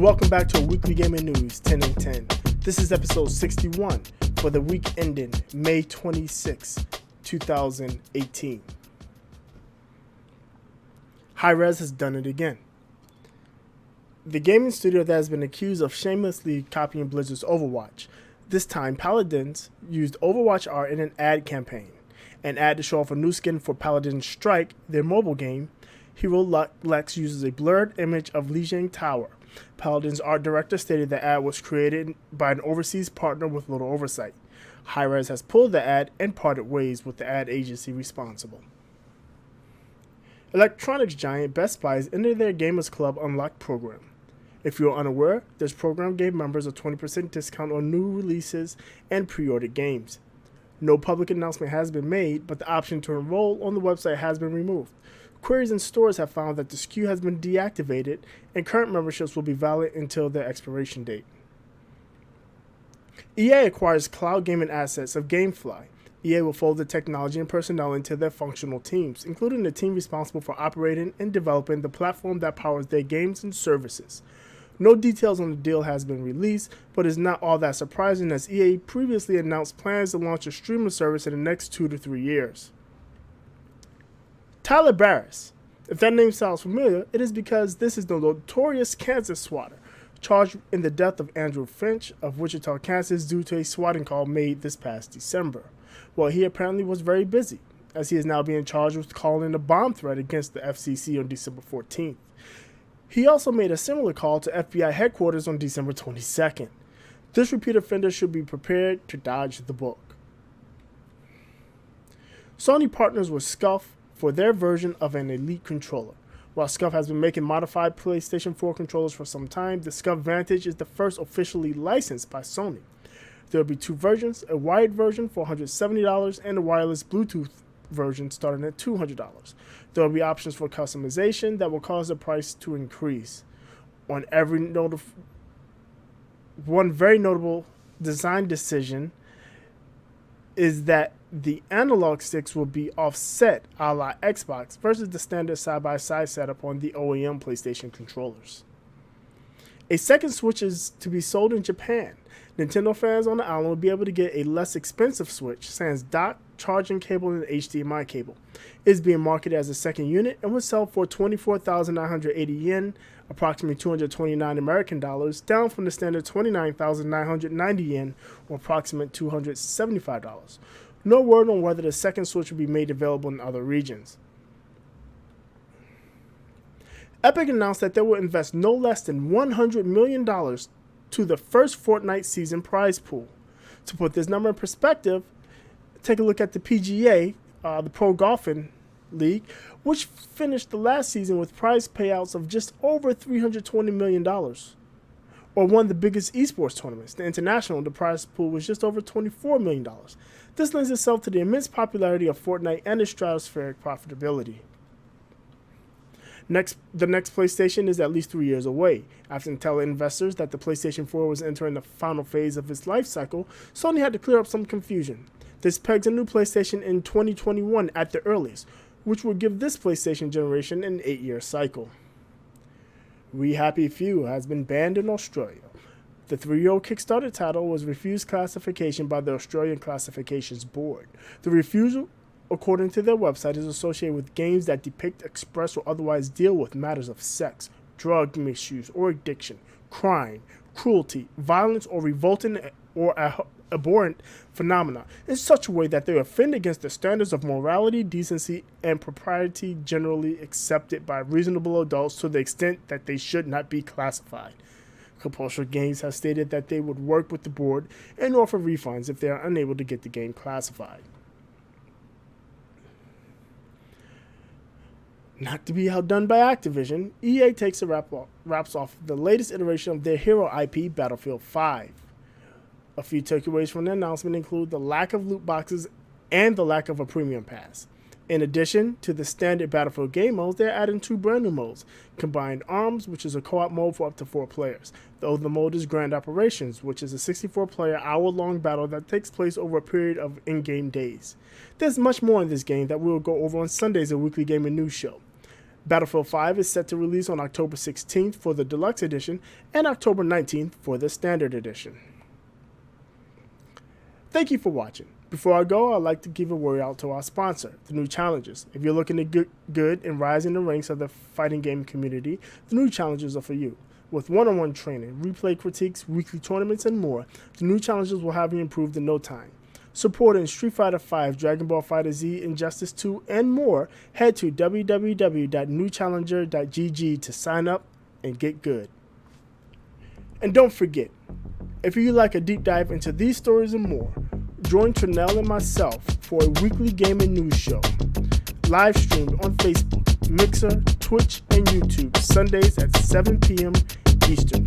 and welcome back to Weekly Gaming News 10 and 10. This is episode 61 for the week ending May 26, 2018. Hi-Rez has done it again. The gaming studio that has been accused of shamelessly copying Blizzard's Overwatch. This time, Paladins used Overwatch art in an ad campaign. An ad to show off a new skin for Paladins Strike, their mobile game. Hero Lex uses a blurred image of Lijiang Tower. Paladins art director stated the ad was created by an overseas partner with little oversight. Hi-Rez has pulled the ad and parted ways with the ad agency responsible. Electronics giant Best Buy has ended their Gamers Club Unlocked program. If you're unaware, this program gave members a 20% discount on new releases and pre-ordered games. No public announcement has been made, but the option to enroll on the website has been removed. Queries in stores have found that the SKU has been deactivated, and current memberships will be valid until their expiration date. EA acquires cloud gaming assets of GameFly. EA will fold the technology and personnel into their functional teams, including the team responsible for operating and developing the platform that powers their games and services. No details on the deal has been released, but it's not all that surprising as EA previously announced plans to launch a streaming service in the next 2 to 3 years. Tyler Barris. If that name sounds familiar, it is because this is the notorious Kansas swatter, charged in the death of Andrew Finch of Wichita, Kansas due to a swatting call made this past December. Well, he apparently was very busy, as he is now being charged with calling a bomb threat against the FCC on December 14th. He also made a similar call to FBI headquarters on December 22nd. This repeat offender should be prepared to dodge the book. Sony partners with Scuff for their version of an Elite controller. While Scuff has been making modified PlayStation 4 controllers for some time, the Scuff Vantage is the first officially licensed by Sony. There will be 2 versions, a wired version for $170 and a wireless Bluetooth version starting at $200. There will be options for customization that will cause the price to increase. One very notable design decision is that the analog sticks will be offset a la Xbox versus the standard side-by-side setup on the OEM PlayStation controllers. A second Switch is to be sold in Japan. Nintendo fans on the island will be able to get a less expensive Switch, sans dock, charging cable, and HDMI cable. It is being marketed as a second unit and will sell for 24,980 yen, approximately 229 American dollars, down from the standard 29,990 yen, or approximate $275. No word on whether the second Switch will be made available in other regions. Epic announced that they will invest no less than $100 million to the first Fortnite season prize pool. To put this number in perspective, take a look at the PGA, the Pro Golfing League, which finished the last season with prize payouts of just over $320 million. Or one of the biggest esports tournaments, the International, the prize pool was just over $24 million. This lends itself to the immense popularity of Fortnite and its stratospheric profitability. The next PlayStation is at least 3 years away. After telling investors that the PlayStation 4 was entering the final phase of its life cycle, Sony had to clear up some confusion. This pegs a new PlayStation in 2021 at the earliest, which would give this PlayStation generation an 8-year cycle. We Happy Few has been banned in Australia. The 3-year-old Kickstarter title was refused classification by the Australian Classifications Board. The refusal, according to their website, is associated with games that depict, express, or otherwise deal with matters of sex, drug misuse, or addiction, crime, cruelty, violence, or revolting or abhorrent phenomena in such a way that they offend against the standards of morality, decency, and propriety generally accepted by reasonable adults to the extent that they should not be classified. Compulsory Games has stated that they would work with the board and offer refunds if they are unable to get the game classified. Not to be outdone by Activision, EA takes a wraps off the latest iteration of their hero IP, Battlefield 5. A few takeaways from the announcement include the lack of loot boxes and the lack of a premium pass. In addition to the standard Battlefield game modes, they're adding 2 brand new modes. Combined Arms, which is a co-op mode for up to 4 players. The other mode is Grand Operations, which is a 64-player hour-long battle that takes place over a period of in-game days. There's much more in this game that we will go over on Sundays, a weekly gaming news show. Battlefield 5 is set to release on October 16th for the Deluxe Edition and October 19th for the Standard Edition. Thank you for watching. Before I go, I'd like to give a word out to our sponsor, The New Challengers. If you're looking to get good and rise in the ranks of the fighting game community, The New Challengers are for you. With one-on-one training, replay critiques, weekly tournaments, and more, The New Challengers will have you improved in no time. Supporting Street Fighter V, Dragon Ball FighterZ, Injustice 2, and more, head to www.newchallenger.gg to sign up and get good. And don't forget, if you'd like a deep dive into these stories and more, join Trinell and myself for a weekly gaming news show, live streamed on Facebook, Mixer, Twitch, and YouTube, Sundays at 7 p.m. Eastern.